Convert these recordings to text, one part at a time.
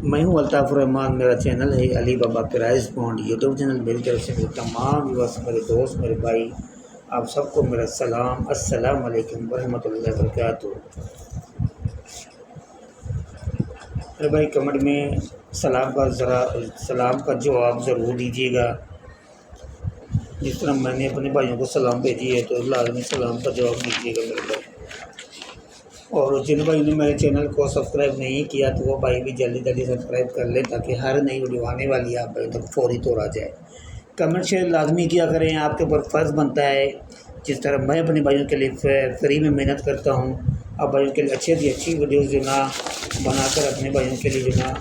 मैं हूं अल्ताफ़ुर रहमान। मेरा चैनल है अली बाबा प्राइस पॉइंट यूट्यूब चैनल। मेरी तरफ से मेरे तमाम व्यूअर्स, मेरे दोस्त, मेरे भाई, आप सबको मेरा सलाम, अस्सलाम वालेकुम वरहमतुल्लाहि वबरकातुहू। अरे भाई, कमेंट में सलाम का जवाब ज़रूर दीजिएगा। जिस तरह मैंने अपने भाइयों को सलाम भेजी है तो लाजमी सलाम का जवाब दीजिएगा मेरे भाई। और जिन भाई ने मेरे चैनल को सब्सक्राइब नहीं किया तो वो भाई भी जल्दी जल्दी सब्सक्राइब कर ले, ताकि हर नई वीडियो आने वाली है आप भाई तक फौरी तौर आ जाए। कमेंट शेयर लाजमी किया करें, आपके ऊपर फ़र्ज़ बनता है। जिस तरह मैं अपने भाइयों के लिए फ्री में मेहनत करता हूँ, अब भाइयों के लिए अच्छी से अच्छी वीडियोज़ जो ना बनाकर अपने भाइयों के लिए जो ना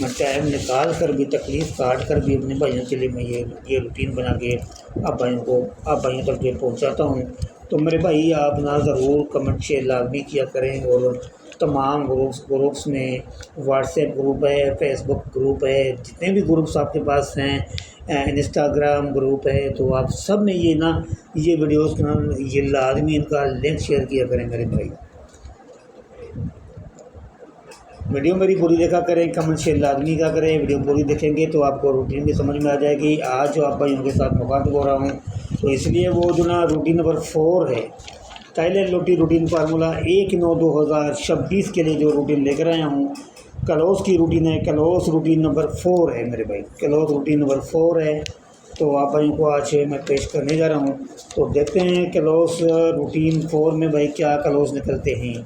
मैं टाइम निकाल कर भी, तकलीफ़ काट कर भी अपने भाइयों के लिए मैं ये रूटीन बना के आप भाइयों तक ये पहुँचाता हूँ। तो मेरे भाई, आप ना ज़रूर कमेंट शेयर लाजमी किया करें। और तमाम ग्रुप्स में व्हाट्सएप ग्रुप है, फेसबुक ग्रुप है, जितने भी ग्रुप्स आपके पास हैं, इंस्टाग्राम ग्रुप है, तो आप सब में ये वीडियोस ना ये लाजमी इनका लिंक शेयर किया करें मेरे भाई। वीडियो मेरी पूरी देखा करें, कमेंट शेयर लाजमी का करें। वीडियो पूरी देखेंगे तो आपको रूटीन भी समझ में आ जाएगी। आज जो आप भाइयों के साथ मुखातिब हो रहा हूँ तो इसलिए वो जो ना रूटीन नंबर 4 है, थाईलैंड लोटी रूटीन फार्मूला 1/9/2026 के लिए जो रूटीन लेकर आया हूँ, क्लोज की रूटीन है। क्लोज रूटीन नंबर 4 है मेरे भाई, क्लोज रूटीन नंबर 4 है। तो आप भाइयों को आज मैं पेश करने जा रहा हूँ। तो देखते हैं क्लोज रूटीन 4 में भाई क्या क्लोज निकलते हैं।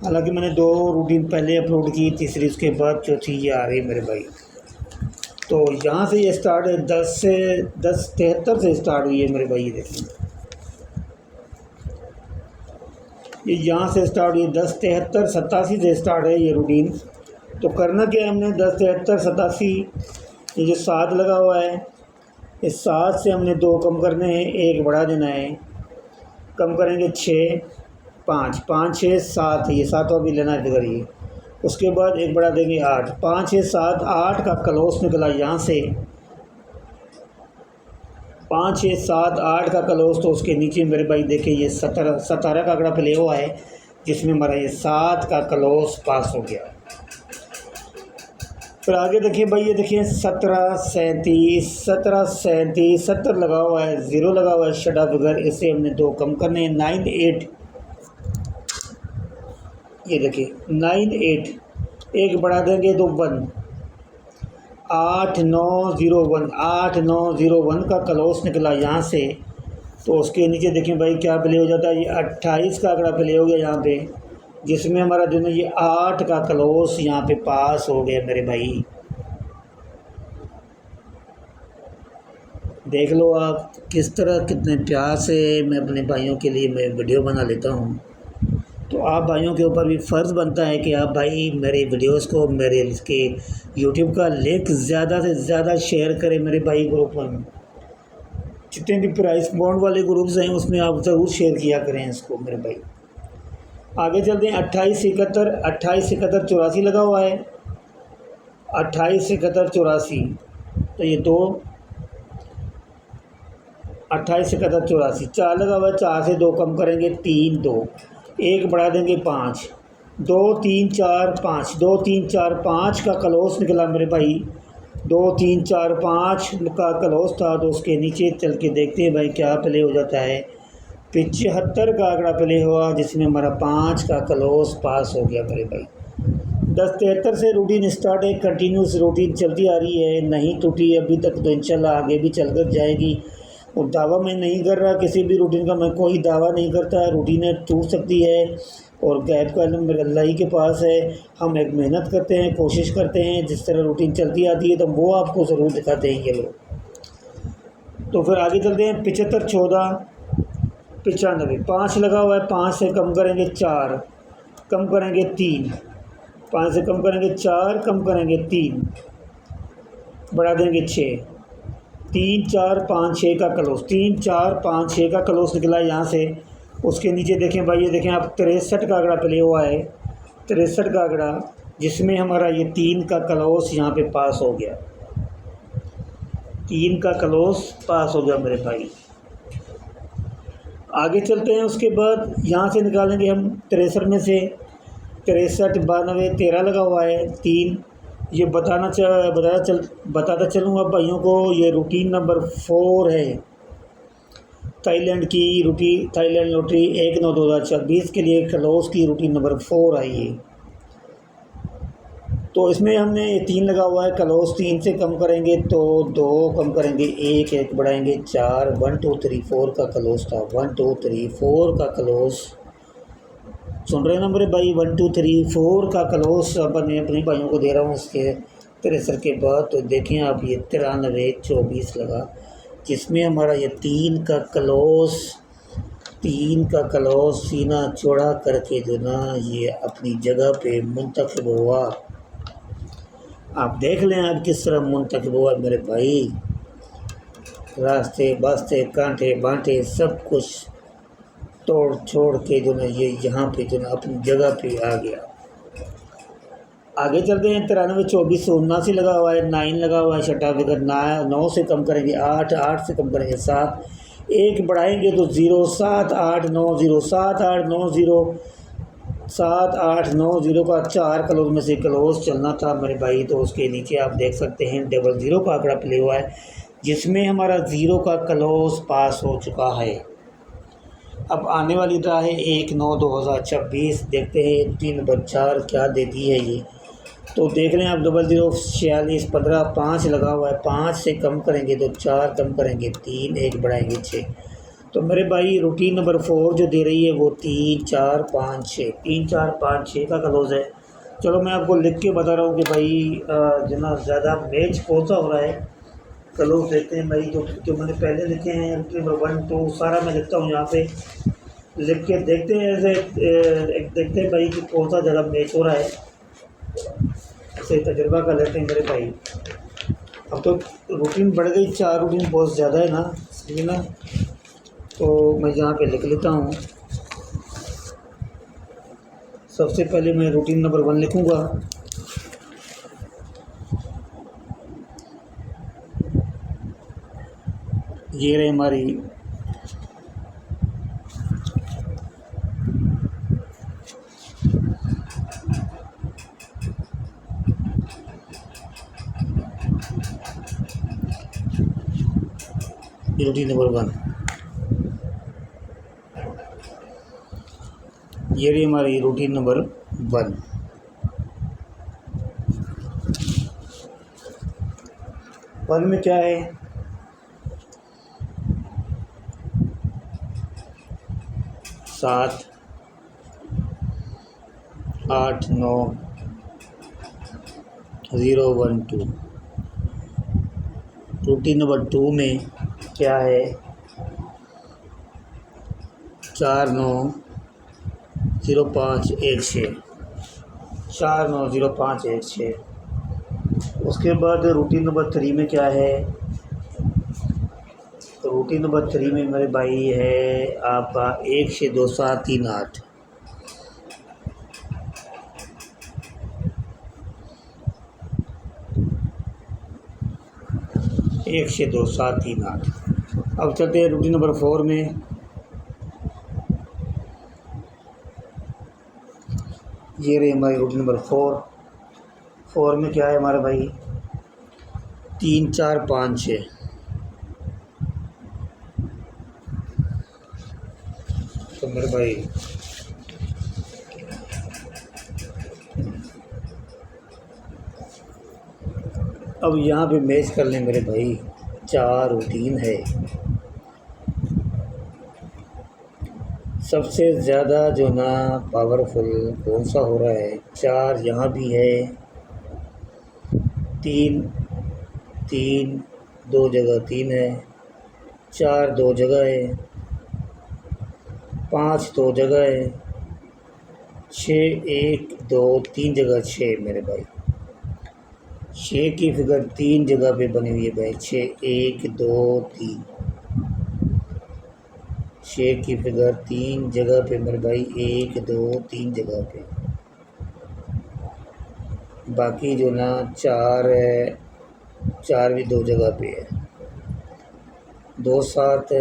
हालांकि मैंने 2 रूटीन पहले अपलोड की, तीसरी उसके बाद चौथी ये आ रही है मेरे भाई। तो यहाँ से ये स्टार्ट है 10:73 से स्टार्ट हुई है मेरे भाई। ये देखिए, ये यहाँ से स्टार्ट हुई 10:73-87 से स्टार्ट है ये रूटीन। तो करना क्या है हमने, 10:73-87 ये जो 7 लगा हुआ है, इस 7 से हमने 2 कम करने हैं, 1 बढ़ा देना है। कम करेंगे 6, 5, 5, 6, 7, ये 7वां भी लेना है फिगर ये। उसके बाद 1 बढ़ा देंगे 8, 5, 6, 7, 8 का क्लोज निकला यहाँ से 5, 6, 7, 8 का क्लोज। तो उसके नीचे मेरे भाई देखिए ये 17 का आंकड़ा प्ले हुआ है, जिसमें हमारा ये 7 का क्लोज पास हो गया। फिर आगे देखिए भाई, ये देखिए 17, 37, 17, 37, 70 लगा हुआ है, 0 लगा हुआ है शडा फिगर, इससे हमने 2 कम करने हैं। 9, 8, ये देखिए 9, 8, 1 बढ़ा देंगे तो 1, 8, 9, 0, 1, 8, 9, 0, 1 का क्लोज निकला यहाँ से। तो उसके नीचे देखें भाई क्या प्ले हो जाता है, ये 28 का आंकड़ा प्ले हो गया यहाँ पे, जिसमें हमारा जो है ये 8 का क्लोज यहाँ पे पास हो गया मेरे भाई। देख लो आप किस तरह, कितने प्यार से मैं अपने भाइयों के लिए मैं वीडियो बना लेता हूँ। तो आप भाइयों के ऊपर भी फ़र्ज़ बनता है कि आप भाई मेरे वीडियोस को, मेरे इसके यूट्यूब का लिंक ज़्यादा से ज़्यादा शेयर करें मेरे भाई। ग्रुप में जितने भी प्राइस बॉन्ड वाले ग्रुप्स हैं उसमें आप ज़रूर शेयर किया करें इसको मेरे भाई। आगे चलते हैं 28, 71, 28, 71, 84 लगा हुआ है, 28, 71, 84। तो ये 2, 28, 71, 84, 4 लगा हुआ है, 4 से 2 कम करेंगे 3, 2, 1 बढ़ा देंगे 5, 2, 3, 4, 5, 2, 3, 4, 5 का क्लोज निकला मेरे भाई। 2, 3, 4, 5 का क्लोज था। तो उसके नीचे चल के देखते हैं भाई क्या प्ले हो जाता है। 75 का आंकड़ा प्ले हुआ, जिसमें हमारा 5 का क्लोज पास हो गया मेरे भाई। 10:73 से रूटीन स्टार्ट है, कंटिन्यूस रूटीन चलती आ रही है, नहीं टूटी अभी तक, तो इंशाल्लाह आगे भी चल कर जाएगी। और दावा मैं नहीं कर रहा किसी भी रूटीन का, मैं कोई दावा नहीं करता। रूटीनें टूट सकती है और गैप का इल्म मेरे अल्लाह ही के पास है। हम एक मेहनत करते हैं, कोशिश करते हैं, जिस तरह रूटीन चलती आती है तो वो आपको ज़रूर दिखाते हैं ये लोग। तो फिर आगे चलते हैं 75, 14, 95, 5 लगा हुआ है, 5 से कम करेंगे 4, कम करेंगे 3, 5 से कम करेंगे 4, कम करेंगे 3, बढ़ा देंगे 6, 3, 4, 5, 6 का क्लोज, 3, 4, 5, 6 का क्लोज निकला यहाँ से। उसके नीचे देखें भाई, ये देखें आप 63 का आंकड़ा प्ले हुआ है, 63 का आंकड़ा, जिसमें हमारा ये 3 का क्लोज यहाँ पे पास हो गया, 3 का क्लोज पास हो गया मेरे भाई। आगे चलते हैं, उसके बाद यहाँ से निकालेंगे हम 63 में से 63, 92, 13 लगा हुआ है, 3, ये बताता चलूँगा भाइयों को, ये रूटीन नंबर 4 है। थाईलैंड लॉटरी 1/9/2026 के लिए क्लोज की रूटीन नंबर 4 आई है। तो इसमें हमने 3 लगा हुआ है, क्लोज 3 से कम करेंगे तो 2 कम करेंगे, 1 बढ़ाएंगे 4, 1 2 3 4 का क्लोज था, 1 2 3 4 का क्लोज। सुन रहे हैं ना मेरे भाई, 1 2 3 4 का क्लोज अब मैं अपने भाइयों को दे रहा हूँ इसके 63 के बाद। तो देखें आप, ये 93-24 लगा, जिसमें हमारा ये 3 का क्लोज सीना चौड़ा करके जो ना ये अपनी जगह पे मुंतखब हुआ। आप देख लें आप किस तरह मुंतखब हुआ मेरे भाई। रास्ते बास्ते कांटे बांटे सब कुछ तोड़ छोड़ के जो ना ये यहाँ पे जो ना अपनी जगह पे आ गया। आगे चलते हैं। 93-24-79 लगा हुआ है, 9 लगा हुआ है, छठा फिगर 9 से कम करेंगे 8, 8 से कम करेंगे 7, 1 बढ़ाएंगे तो 0, 7 8 9 0, 7 8 9 0, 7 8 9 0 का 4 क्लोज में से क्लोज चलना था मेरे भाई। तो उसके नीचे आप देख सकते हैं 00 का आंकड़ा प्ले हुआ है, जिसमें हमारा 0 का क्लोज पास हो चुका है। अब आने वाली ड्रा है 1/9/2026। देखते हैं 3/4 क्या देती है ये। तो देख लें आप, 00 46 15 5 लगा हुआ है, 5 से कम करेंगे तो 4 कम करेंगे 3, 1 बढ़ाएंगे 6। तो मेरे भाई रूटीन नंबर 4 जो दे रही है वो 3 4 5 6, 3 4 5 6 का क्लोज है। चलो मैं आपको लिख के बता रहा हूँ कि भाई जना ज़्यादा मैच कौन सा हो रहा है। क्लोज देखते हैं भाई, जो मैंने पहले लिखे हैं रूटीन नंबर 1 2 सारा मैं लिखता हूँ यहाँ पे लिख के। देखते हैं ऐसे देखते हैं भाई कि कौन सा ज़्यादा मैच हो रहा है, ऐसे तजुर्बा कर लेते हैं मेरे भाई। अब तो रूटीन बढ़ गई, 4 रूटीन बहुत ज़्यादा है ना, समझे ना। तो मैं यहाँ पे लिख लेता हूँ। सबसे पहले मैं रूटीन नंबर 1 लिखूँगा। ये रहे हमारी रूटीन नंबर 1, ये रही हमारी रूटीन नंबर 1। वन में क्या है, 7 8 9 0 1 2। रूटीन नंबर 2 में क्या है, 4 9 0 5 1 6, 4 9 0 5 1 6। उसके बाद रूटीन नंबर 3 में क्या है, तो रूटीन नंबर 3 में मेरे भाई है आपका 1 6 2 7 3 8। एक 6 2 7 3 8। अब चलते हैं रूटीन नंबर 4 में। ये रही हमारी रूटीन नंबर 4 में क्या है हमारा भाई, 3 4 5 6। तो मेरे भाई अब यहाँ पे मैच कर लें मेरे भाई, 4 रूटीन है। सबसे ज़्यादा जो ना पावरफुल कौन सा हो रहा है, 4 यहाँ भी है, 3 3 2 जगह 3 है, 4 2 जगह है, 5 2 जगह है, 6 1 2 3 जगह 6 मेरे भाई। 6 की फिगर 3 जगह पे बनी हुई है भाई, 6 1 2 3। 6 की फिगर 3 जगह पे मेरे भाई, 1 2 3 जगह पे। बाकी जो ना 4 है, 4 भी 2 जगह पे है, 2 7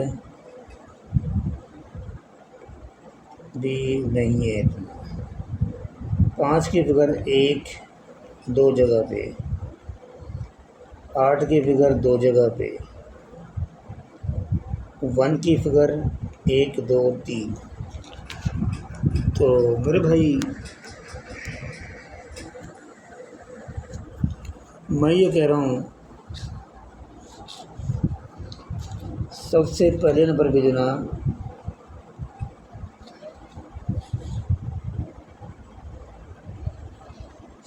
भी नहीं है इतना। 5 की फिगर 1 दो जगह पे, 8 की फिगर दो जगह पे, 1 की फिगर 1 2 3। तो मेरे भाई मैं ये कह रहा हूँ सबसे पहले नंबर पे जो ना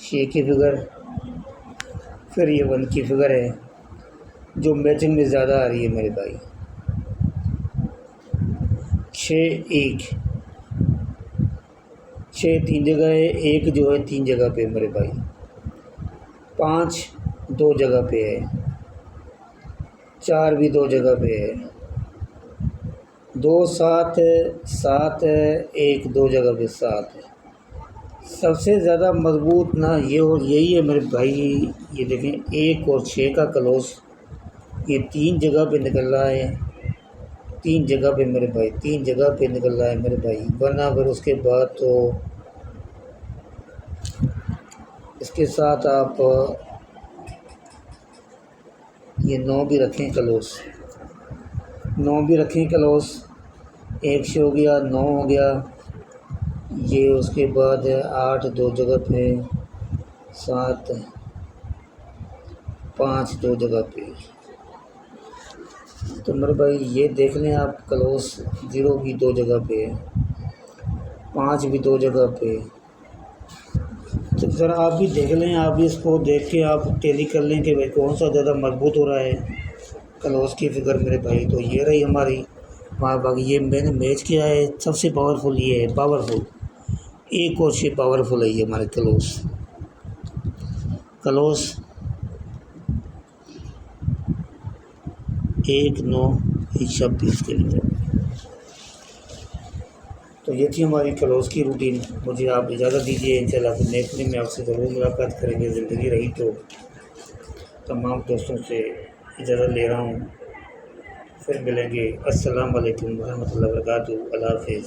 6 की फिगर, फिर ये 1 की फिगर है जो मैचिंग में ज़्यादा आ रही है मेरे भाई। 6 1, 6 3 जगह है, 1 जो है 3 जगह पे मेरे भाई, 5 2 जगह पे है, 4 भी 2 जगह पे है, 2 7 7 1 2 जगह पे 7 है। सबसे ज़्यादा मजबूत ना ये और यही है मेरे भाई। ये देखें 1 और 6 का क्लोज ये 3 जगह पे निकल रहा है, 3 जगह पे मेरे भाई, 3 जगह पे निकल रहा है मेरे भाई। वरना फिर उसके बाद तो इसके साथ आप ये 9 भी रखें क्लोज, 9 भी रखें क्लोज, 1 से हो गया, 9 हो गया, ये उसके बाद 8 2 जगह पे, 7 5 2 जगह पे। तो मेरे भाई ये देख लें आप क्लोज 0 भी 2 जगह पे है, 5 भी 2 जगह पे। तो ज़रा आप भी देख लें, आप भी इसको देख के आप टैली कर लें कि भाई कौन सा ज़्यादा मजबूत हो रहा है क्लोज की फिगर मेरे भाई। तो ये रही हमारी वहाँ बाकी ये मैंने मैच किया है, सबसे पावरफुल ये है, पावरफुल 1 और 6 पावरफुल है ये हमारे क्लोज। क्लोज 1 9 26 के लिए। तो ये थी हमारी क्लोज की रूटीन। मुझे आप इजाज़त दीजिए, इंशाल्लाह फिर नेक्स्ट दिन में आपसे ज़रूर मुलाकात करेंगे, ज़िंदगी रही तो। तमाम दोस्तों से इजाज़त ले रहा हूँ, फिर मिलेंगे। अस्सलाम वालेकुम रहमतुल्लाहि व बरकातहू। अल्लाह हाफ़िज़।